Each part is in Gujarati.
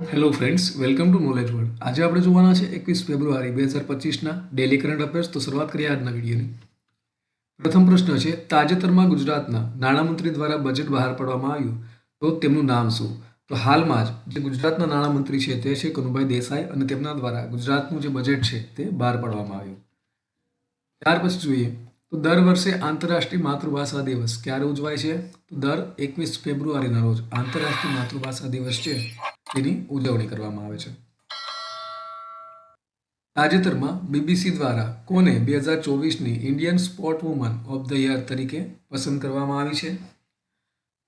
Hello friends, welcome to knowledge world. આજે આપણે જોવાના છે 21 ફેબ્રુઆરી 2025ના ડેલી કરંટ અફેર્સ. તો શરૂઆત કરીએ આજના વિડીયોની. પ્રથમ પ્રશ્ન છે, તાજેતરમાં ગુજરાતના નાણામંત્રી દ્વારા બજેટ બહાર પાડવામાં આવ્યું તો તેમનું નામ શું? તો હાલમાં જ જે ગુજરાતના નાણામંત્રી છે તે છે કનુભાઈ દેસાઈ, અને તેમના દ્વારા ગુજરાતનું જે બજેટ છે તે બહાર પાડવામાં આવ્યું. ત્યાર પછી જોઈએ તો દર વર્ષે આંતરરાષ્ટ્રીય માતૃભાષા દિવસ ક્યારે ઉજવાય છે? તો દર 21 ફેબ્રુઆરીના રોજ આંતરરાષ્ટ્રીય માતૃભાષા દિવસ છે તેની ઉજવણી કરવામાં આવે છે. તાજેતરમાં બીબીસી દ્વારા કોને 2024ની Indian sport woman of the year તરીકે પસંદ કરવામાં આવી છે?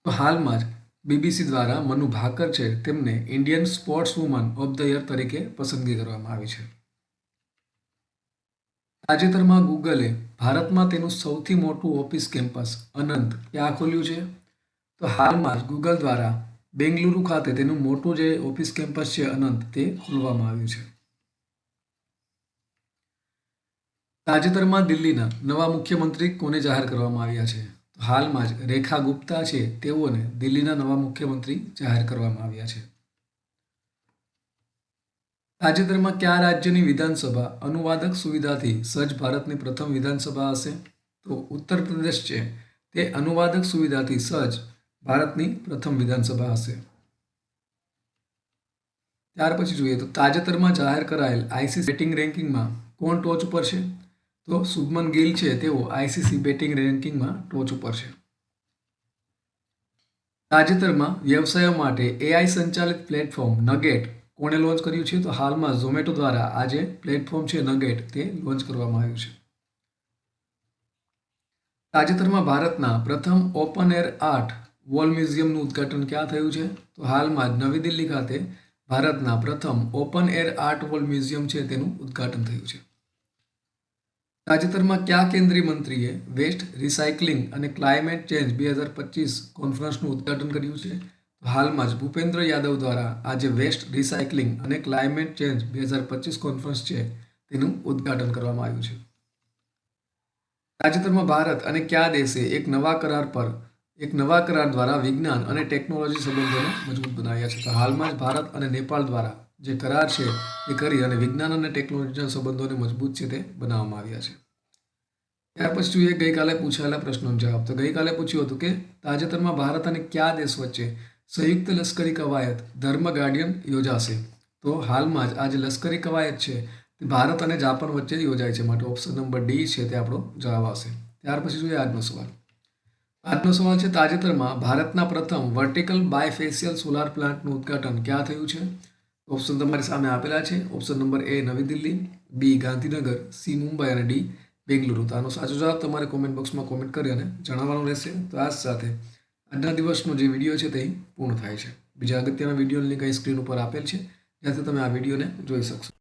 તો હાલમાં જ બીબીસી દ્વારા મનુ ભાકર છે તેમને Indian sports woman of the year તરીકે પસંદગી કરવામાં આવી છે. તાજેતરમાં ગૂગલે ભારતમાં તેનું સૌથી મોટું ઓફિસ કેમ્પસ અનંત ક્યાં ખોલ્યું છે? તો હાલમાં જ ગૂગલ દ્વારા બેંગલુરુ ખાતે તેનું મોટું જે ઓફિસ કેમ્પસ છે અનંત તે ખોલવામાં આવ્યું છે. તાજેતરમાં દિલ્હીના નવા મુખ્યમંત્રી કોને જાહેર કરવામાં આવ્યા છે? તો હાલમાં જ રેખા ગુપ્તા છે તેઓને દિલ્હીના નવા મુખ્યમંત્રી જાહેર કરવામાં આવ્યા છે. તાજેતરમાં કયા રાજ્યની વિધાનસભા અનુવાદક સુવિધાથી સજ્જ ભારતની પ્રથમ વિધાનસભા હશે? તો ઉત્તર પ્રદેશ છે તે અનુવાદક સુવિધાથી સજ્જ ભારતની પ્રથમ વિધાનસભા હશે. ત્યાર પછી જોઈએ તો તાજેતરમાં જાહેર કરાયેલ આઈસીસી બેટિંગ રેન્કિંગમાં કોણ ટોચ ઉપર છે? તો શુભમન ગિલ છે તેઓ આઈસીસી બેટિંગ રેન્કિંગમાં ટોચ ઉપર છે. તાજેતરમાં વ્યવસાયો માટે એઆઈ સંચાલિત પ્લેટફોર્મ નગેટ કોણે લોન્ચ કર્યું છે? તો હાલમાં ઝોમેટો દ્વારા આ જે પ્લેટફોર્મ છે નગેટ તે લોન્ચ કરવામાં આવ્યું છે. તાજેતરમાં ભારતના પ્રથમ ઓપન એર આર્ટ વોલ મ્યુઝિયમનું ઉદ્ઘાટન ક્યાં થયું છે? તો હાલમાં જ નવી દિલ્હી ખાતે ભારતના પ્રથમ open air art wall museum છે તેનું ઉદ્ઘાટન થયું છે. તાજેતરમાં કયા કેન્દ્રીય મંત્રીએ વેસ્ટ રિસાયકલિંગ અને ક્લાઇમેટ ચેન્જ 2025 કોન્ફરન્સનું ઉદ્ઘાટન કર્યું છે? તો હાલમાં જ ભૂપેન્દ્ર યાદવ દ્વારા આજે વેસ્ટ રિસાયકલિંગ અને ક્લાઇમેટ ચેન્જ 2025 કોન્ફરન્સ છે તેનું ઉદ્ઘાટન કરવામાં આવ્યું છે. તાજેતરમાં ભારત અને કયા દેશે એક નવા કરાર દ્વારા વિજ્ઞાન અને ટેકનોલોજી સંબંધોને મજબૂત બનાવ્યા છે? તો હાલમાં જ ભારત અને નેપાળ દ્વારા જે કરાર છે એ કરી અને વિજ્ઞાન અને ટેકનોલોજીના સંબંધોને મજબૂત છે તે બનાવવામાં આવ્યા છે. ત્યાર પછી જોઈએ ગઈકાલે પૂછાયેલા પ્રશ્નોનો જવાબ. તો ગઈકાલે પૂછ્યું હતું કે તાજેતરમાં ભારત અને કયા દેશ વચ્ચે સંયુક્ત લશ્કરી કવાયત ધર્મ ગાર્ડિયન યોજાશે? તો હાલમાં જ આ જે લશ્કરી કવાયત છે તે ભારત અને જાપાન વચ્ચે યોજાય છે, માટે ઓપ્શન નંબર ડી છે તે આપણો જવાબ આવશે. ત્યાર પછી જોઈએ આજનો સવાલ. આજનો સવાલ છે, તાજેતરમાં ભારતના પ્રથમ વર્ટિકલ બાયફેશિયલ સોલાર પ્લાન્ટનું ઉદ્ઘાટન ક્યાં થયું છે? ઓપ્શન તમારી સામે આપેલા છે. ઓપ્શન નંબર એ નવી દિલ્હી, બી ગાંધીનગર, સી મુંબઈ અને ડી બેંગલુરુ. તો આનો સાચો જવાબ તમારે કોમેન્ટ બોક્સમાં કોમેન્ટ કરી અને જણાવવાનું રહેશે. તો આ સાથે આજના દિવસનો જે વિડીયો છે તે પૂર્ણ થાય છે. બીજા અગત્યના વિડીયોની લિંક અહીં સ્ક્રીન ઉપર આપેલ છે, જ્યાંથી તમે આ વિડીયોને જોઈ શકશો.